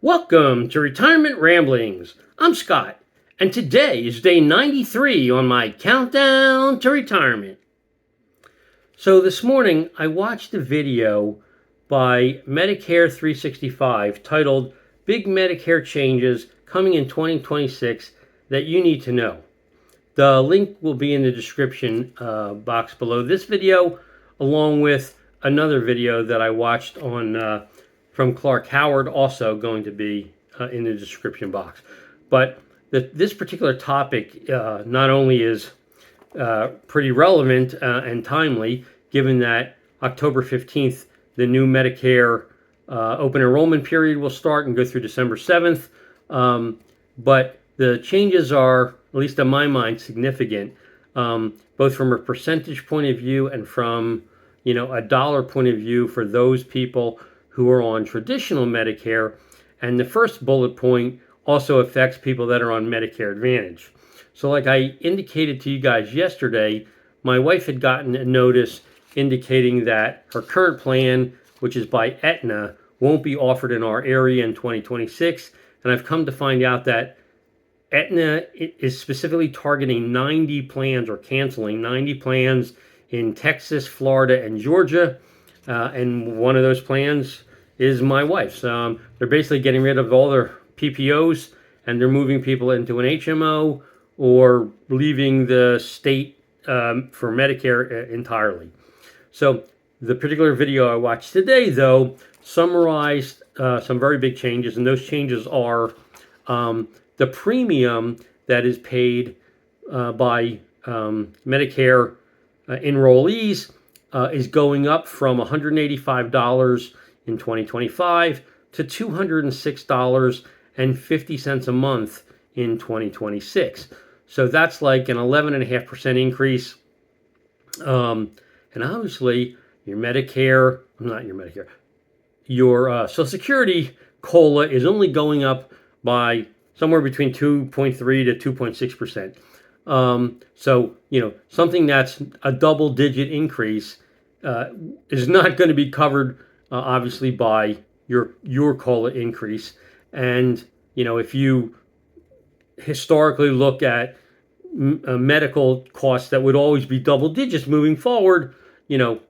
Welcome to Retirement Ramblings. I'm Scott, and today is day 93 on my countdown to retirement. So this morning I watched a video by Medicare 365 titled Big Medicare Changes Coming in 2026 That You Need to Know. The link will be in the description box below this video, along with another video that I watched on from Clark Howard, also going to be in the description box. But this particular topic not only is pretty relevant and timely, given that October 15th, the new Medicare open enrollment period will start and go through December 7th. But the changes are, at least in my mind, significant, both from a percentage point of view and from a dollar point of view for those people who are on traditional Medicare. And the first bullet point also affects people that are on Medicare Advantage. So like I indicated to you guys yesterday, my wife had gotten a notice indicating that her current plan, which is by Aetna, won't be offered in our area in 2026. And I've come to find out that Aetna is specifically targeting 90 plans or canceling 90 plans in Texas, Florida, and Georgia. And one of those plans is my wife's. They're basically getting rid of all their PPOs and they're moving people into an HMO or leaving the state for Medicare entirely. So the particular video I watched today, though, summarized some very big changes, and those changes are the premium that is paid by Medicare enrollees is going up from $185 in 2025 to $206.50 a month in 2026. So that's like an 11.5% increase. And obviously, your Medicare, your Social Security COLA is only going up by somewhere between 2.3 to 2.6%. So, something that's a double-digit increase is not going to be covered, obviously, by your COLA increase. And, if you historically look at medical costs that would always be double digits moving forward, you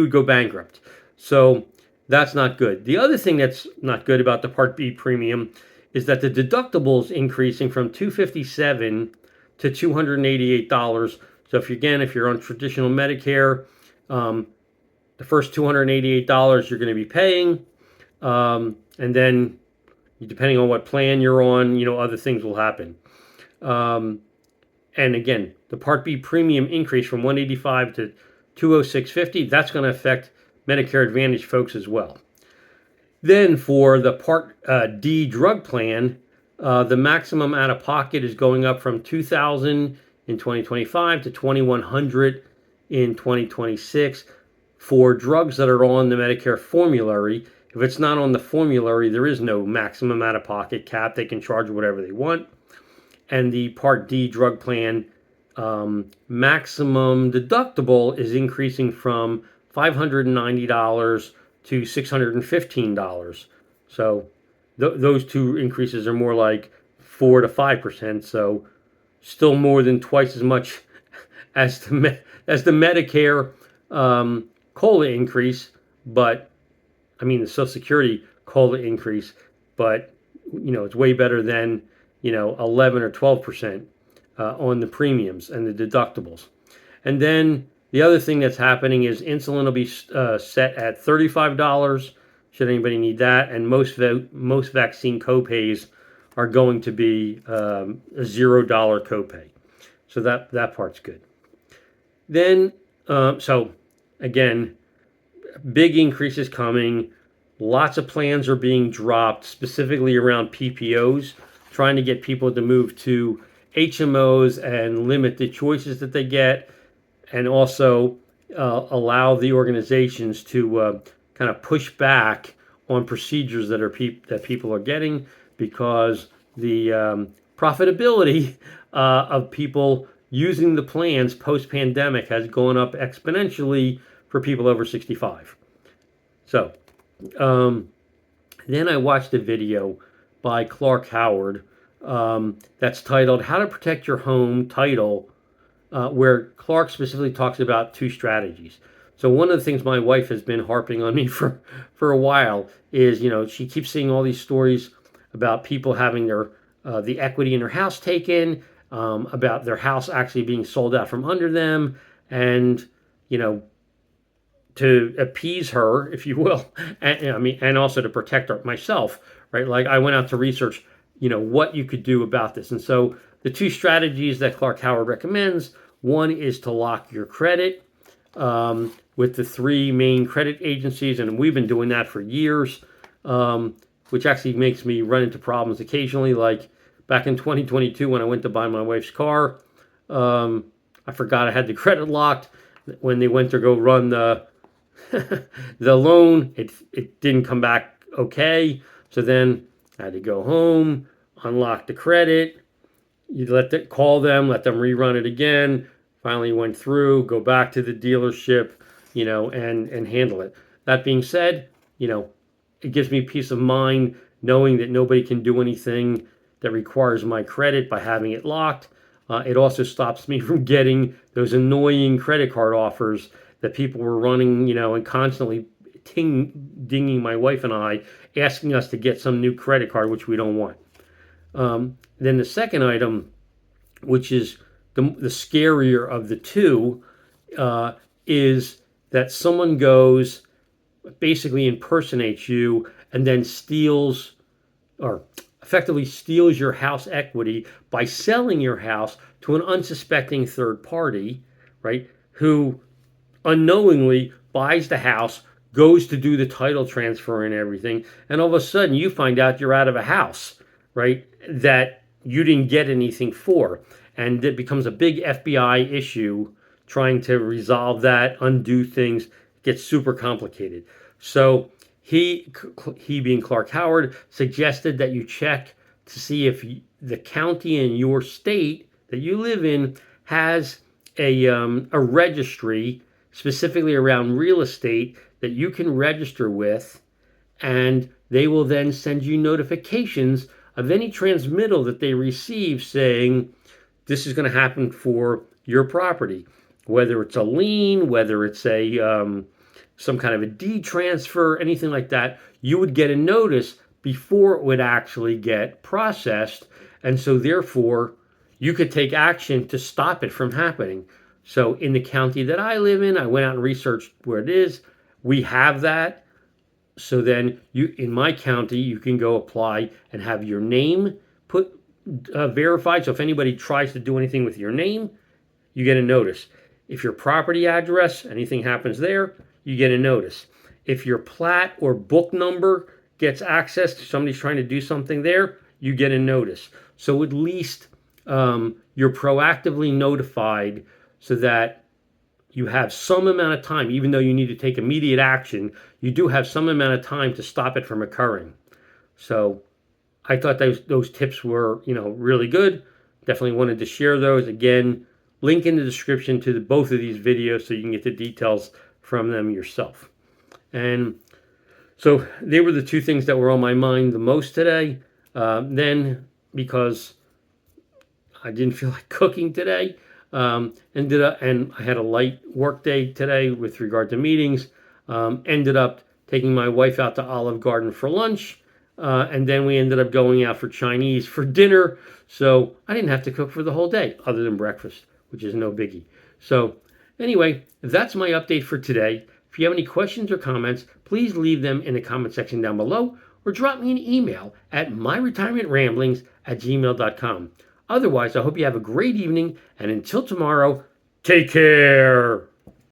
would go bankrupt. So that's not good. The other thing that's not good about the Part B premium is that the deductible is increasing from $257 to $288. So if you're on traditional Medicare, the first $288 you're going to be paying, and then depending on what plan you're on, other things will happen. And again, the Part B premium increase from $185 to $206.50, that's going to affect Medicare Advantage folks as well. Then for the Part D drug plan, the maximum out of pocket is going up from $2,000 in 2025 to $2,100 in 2026 for drugs that are on the Medicare formulary. If it's not on the formulary, there is no maximum out of pocket cap. They can charge whatever they want. And the Part D drug plan maximum deductible is increasing from $590 to $615. So those two increases are more like 4 to 5%. So still more than twice as much as the Medicare COLA increase, but the Social Security COLA increase, but it's way better than 11 or 12% on the premiums and the deductibles. And then the other thing that's happening is insulin will be set at $35, should anybody need that, and most vaccine copays are going to be a $0 copay. So that part's good. Then, so again, big increases coming. Lots of plans are being dropped, specifically around PPOs, trying to get people to move to HMOs and limit the choices that they get, and also allow the organizations to kind of push back on procedures that people are getting, because the profitability of people using the plans post-pandemic has gone up exponentially for people over 65. So Then I watched a video by Clark Howard that's titled "How to Protect Your Home Title," where Clark specifically talks about two strategies. So one of the things my wife has been harping on me for a while is, she keeps seeing all these stories about people having their the equity in their house taken, about their house actually being sold out from under them, and you know to appease her, if you will, and also to protect myself, right? Like I went out to research, what you could do about this, and so the two strategies that Clark Howard recommends: one is to lock your credit with the three main credit agencies, and we've been doing that for years, which actually makes me run into problems occasionally. Like back in 2022, when I went to buy my wife's car, I forgot I had the credit locked. When they went to go run the loan, it didn't come back okay. So then I had to go home, unlock the credit. You call them, let them rerun it again. Finally went through, go back to the dealership, and handle it. That being said, it gives me peace of mind knowing that nobody can do anything that requires my credit by having it locked. It also stops me from getting those annoying credit card offers that people were running, and constantly dinging my wife and I, asking us to get some new credit card, which we don't want. Then the second item, which is the scarier of the two, is that someone goes, basically impersonates you, and then steals or effectively steals your house equity by selling your house to an unsuspecting third party, right, who unknowingly buys the house, goes to do the title transfer and everything, and all of a sudden you find out you're out of a house, right, that you didn't get anything for. And it becomes a big FBI issue trying to resolve that, undo things, gets super complicated. So he being Clark Howard, suggested that you check to see if the county in your state that you live in has a registry specifically around real estate that you can register with, and they will then send you notifications of any transmittal that they receive saying this is going to happen for your property, whether it's a lien, whether it's a some kind of a deed transfer, anything like that. You would get a notice before it would actually get processed, and so therefore you could take action to stop it from happening. So in the county that I live in, I went out and researched where it is. We have that. So then in my county, you can go apply and have your name put verified. So if anybody tries to do anything with your name, you get a notice. If your property address, anything happens there, you get a notice. If your plat or book number gets access to somebody's trying to do something there, you get a notice. So at least you're proactively notified so that you have some amount of time, even though you need to take immediate action, you do have some amount of time to stop it from occurring. So I thought those tips were, really good. Definitely wanted to share those. Again, link in the description to both of these videos so you can get the details from them yourself. And so they were the two things that were on my mind the most today. Then, because I didn't feel like cooking today, and I had a light work day today with regard to meetings. Ended up taking my wife out to Olive Garden for lunch, and then we ended up going out for Chinese for dinner. So I didn't have to cook for the whole day other than breakfast, which is no biggie. So anyway, that's my update for today. If you have any questions or comments, please leave them in the comment section down below or drop me an email at myretirementramblings@gmail.com. Otherwise, I hope you have a great evening, and until tomorrow, take care.